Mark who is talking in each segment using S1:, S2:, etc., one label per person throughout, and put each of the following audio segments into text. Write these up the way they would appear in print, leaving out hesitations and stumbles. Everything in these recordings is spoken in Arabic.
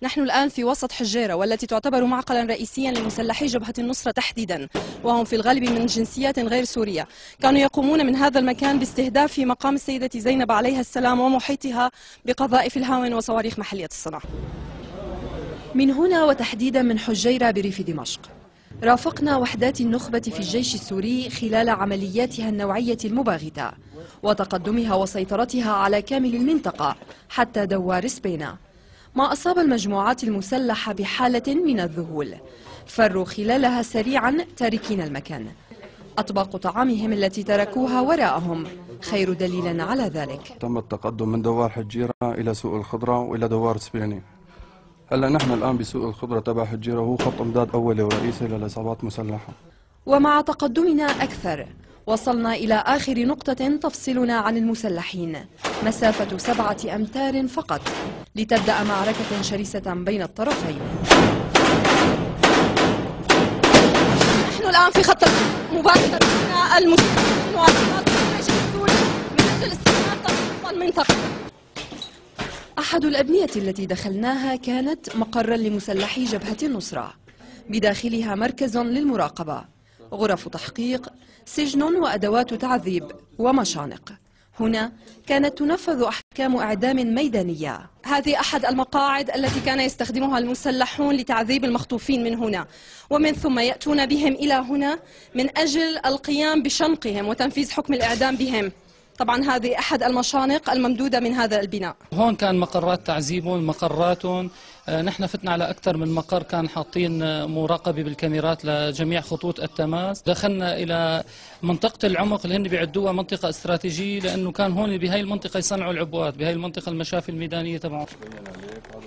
S1: نحن الآن في وسط حجيرة، والتي تعتبر معقلا رئيسيا لمسلحي جبهة النصرة تحديدا، وهم في الغالب من جنسيات غير سورية. كانوا يقومون من هذا المكان باستهداف مقام السيدة زينب عليها السلام ومحيطها بقذائف الهاون وصواريخ محلية الصنع. من هنا وتحديدا من حجيرة بريف دمشق رافقنا وحدات النخبة في الجيش السوري خلال عملياتها النوعية المباغتة وتقدمها وسيطرتها على كامل المنطقة حتى دوار سبينا، ما أصاب المجموعات المسلحة بحالة من الذهول، فروا خلالها سريعا تاركين المكان. أطباق طعامهم التي تركوها وراءهم خير دليل على ذلك.
S2: تم التقدم من دوار حجيرة إلى سوق الخضرة وإلى دوار سبيني. هلا نحن الآن بسوق الخضرة تبع حجيرة، وهو خط امداد أولي ورئيسي للعصابات مسلحة.
S1: ومع تقدمنا أكثر وصلنا إلى آخر نقطة تفصلنا عن المسلحين، مسافة 7 أمتار فقط، لتبدأ معركة شرسة بين الطرفين. نحن الآن في خط مباشرة المسلحين وعصابات الجيش السوري من أجل استئناف تخطيط المنطقة. أحد الأبنية التي دخلناها كانت مقرا لمسلحي جبهة النصرة، بداخلها مركز للمراقبة، غرف تحقيق، سجن وأدوات تعذيب ومشانق. هنا كانت تنفذ أحكام إعدام ميدانية. هذه أحد المقاعد التي كان يستخدمها المسلحون لتعذيب المخطوفين من هنا، ومن ثم يأتون بهم إلى هنا من أجل القيام بشنقهم وتنفيذ حكم الإعدام بهم. طبعا هذه أحد المشانق الممدودة من هذا البناء.
S3: هون كان مقرات تعذيبهم، مقراتهم. نحن فتنا على أكثر من مقر، كان حاطين مراقبة بالكاميرات لجميع خطوط التماس. دخلنا إلى منطقة العمق اللي هن بيعدوها منطقة استراتيجية، لأنه كان هون بهاي المنطقة يصنعوا العبوات، بهاي المنطقة المشافي الميدانية تبعهم.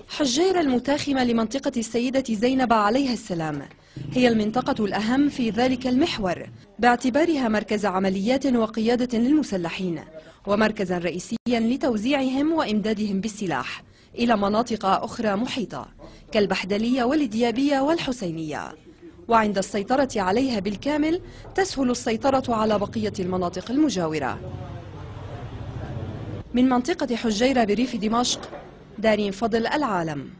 S1: حجيرة المتاخمة لمنطقة السيدة زينب عليها السلام هي المنطقة الأهم في ذلك المحور، باعتبارها مركز عمليات وقيادة للمسلحين، ومركزا رئيسيا لتوزيعهم وإمدادهم بالسلاح إلى مناطق أخرى محيطة كالبحدلية والديابية والحسينية. وعند السيطرة عليها بالكامل تسهل السيطرة على بقية المناطق المجاورة. من منطقة حجيرة بريف دمشق، دارين فضل، العالم.